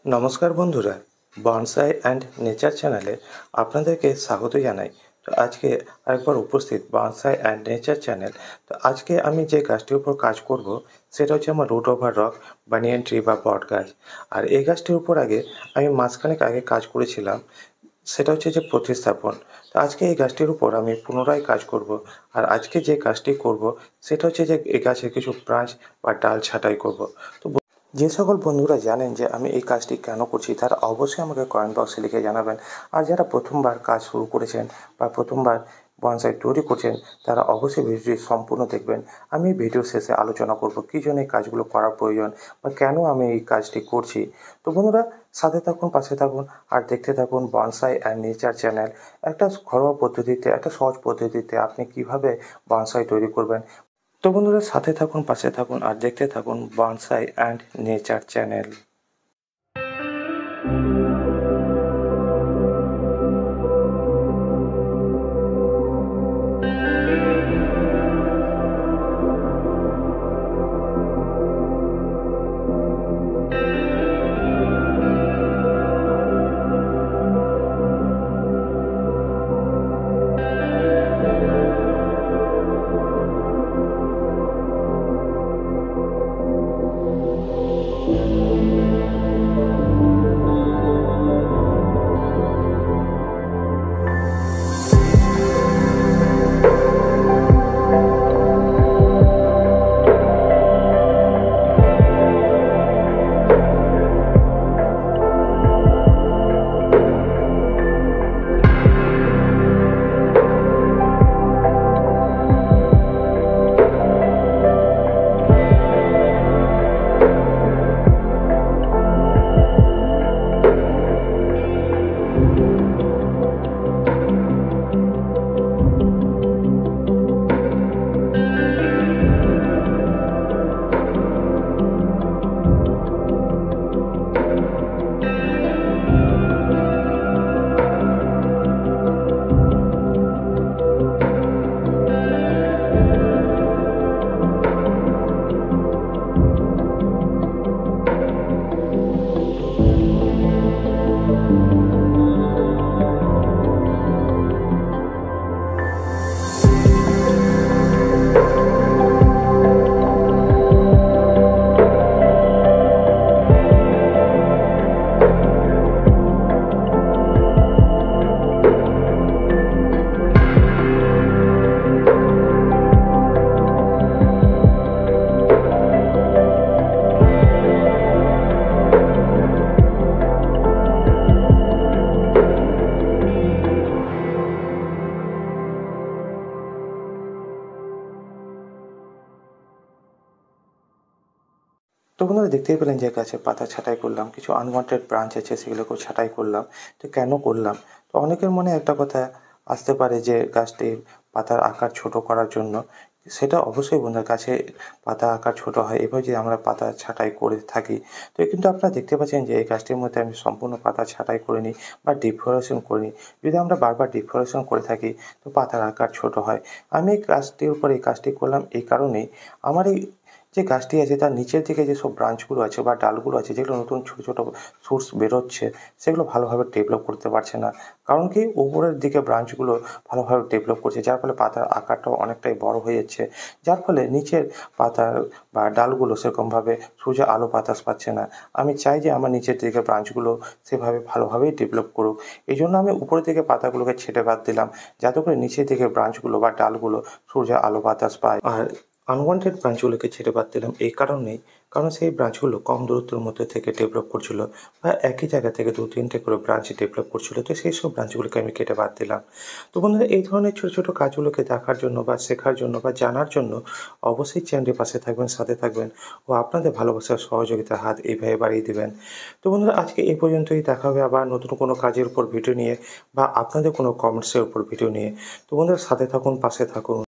নমস্কার বন্ধুরা, bonsai and nature চ্যানেলে আপনাদেরকে স্বাগত জানাই। তো আজকে আরেকবার উপস্থিত বনসাই অ্যান্ড নেচার চ্যানেল। তো আজকে আমি যে গাছটির উপর কাজ করব সেটা হচ্ছে আমার root over rock banyan tree বা বট গাছ। আর এই গাছটির উপর আমি মাসখানেক আগে কাজ করেছিলাম, সেটা হচ্ছে যে প্রতিস্থাপন। তো আজকে এই গাছটির উপর আমি পুনরায় কাজ করব। আর আজকে যে কাজটি করব সেটা হচ্ছে যে এই গাছের কিছু ব্রাঞ্চ বা ডাল ছাঁটাই করব। তো যে সকল বন্ধুরা জানেন যে আমি এই কাজটি কেন করছি তারা অবশ্যই আমাকে কমেন্ট বক্সে লিখে জানাবেন। আর যারা প্রথমবার কাজ শুরু করেছেন বা প্রথমবার বনসাই তৈরি করছেন তারা অবশ্যই ভিডিওটি সম্পূর্ণ দেখবেন। আমি ভিডিও শেষে আলোচনা করব কী জন্য এই কাজগুলো করা প্রয়োজন বা কেন আমি এই কাজটি করছি। তো বন্ধুরা, সাথে থাকুন, পাশে থাকুন আর দেখতে থাকুন বনসাই অ্যান্ড নেচার চ্যানেল। একটা ঘরোয়া পদ্ধতিতে, একটা সহজ পদ্ধতিতে আপনি কিভাবে বনসাই তৈরি করবেন। তো বন্ধুরা, সাথে থাকুন, পাশে থাকুন আর দেখতে থাকুন বনসাই অ্যান্ড নেচার চ্যানেল। তো বন্ধুরা, দেখতেই পেলেন যে গাছের পাতা ছাঁটাই করলাম, কিছু আনওয়ান্টেড ব্রাঞ্চ আছে সেগুলোকেও ছাঁটাই করলাম। তো কেন করলাম? তো অনেকের মনে একটা কথা আসতে পারে যে গাছটির পাতার আকার ছোট করার জন্য। সেটা অবশ্যই বন্ধুরা, গাছের পাতা আকার ছোট হয় এভাবে যে আমরা পাতা ছাঁটাই করে থাকি। তো কিন্তু আপনারা দেখতে পাচ্ছেন যে এই গাছটির মধ্যে আমি সম্পূর্ণ পাতা ছাঁটাই করিনি বা ডিফ্লোরেশন করিনি। যদি আমরা বারবার ডিফ্লোরেশন করে থাকি তো পাতার আকার ছোট হয়। আমি এই গাছটির উপর এই কাজটি করলাম এই কারণেই, আমার এই যে গাছটি আছে তার নিচের দিকে যেসব ব্রাঞ্চগুলো আছে বা ডালগুলো আছে, যেগুলো নতুন ছোটো ছোটো শুটস বেরোচ্ছে, সেগুলো ভালোভাবে ডেভেলপ করতে পারছে না। কারণ কি, উপরের দিকে ব্রাঞ্চগুলো ভালোভাবে ডেভেলপ করছে, যার ফলে পাতার আকারটাও অনেকটাই বড় হয়ে যাচ্ছে। যার ফলে নিচের পাতার বা ডালগুলো সেরকমভাবে সোজা আলো বাতাস পাচ্ছে না। আমি চাই যে আমার নিচের দিকে ব্রাঞ্চগুলো সেভাবে ভালোভাবেই ডেভেলপ করুক। এই জন্য আমি উপরের দিকে পাতাগুলোকে ছেঁটে বাদ দিলাম, যাতে করে নিচের দিকে ব্রাঞ্চগুলো বা ডালগুলো সোজা আলো বাতাস পায়। আর আনওয়ান্টেড ব্রাঞ্চগুলোকে ছেড়ে বাদ দিলাম এই কারণেই, কারণ সেই ব্রাঞ্চগুলো কম দূরত্বের মধ্যে থেকে ডেভেলপ করছিল বা একই জায়গা থেকে 2-3টে করে ব্রাঞ্চ ডেভেলপ করছিল। তো সেই সব ব্রাঞ্চগুলোকে আমি কেটে বাদ দিলাম। তো বন্ধুরা, এই ধরনের ছোটো ছোটো কাজগুলোকে দেখার জন্য বা শেখার জন্য বা জানার জন্য অবশ্যই চ্যানেলটির পাশে থাকবেন, সাথে থাকবেন ও আপনাদের ভালোবাসার সহযোগিতার হাত এইভাবে বাড়িয়ে দেবেন। তো বন্ধুরা, আজকে এই পর্যন্তই। দেখা হবে আবার নতুন কোনো কাজের উপর ভিডিও নিয়ে বা আপনাদের কোনো কমেন্টসের উপর ভিডিও নিয়ে। তো বন্ধুরা, সাথে থাকুন, পাশে থাকুন।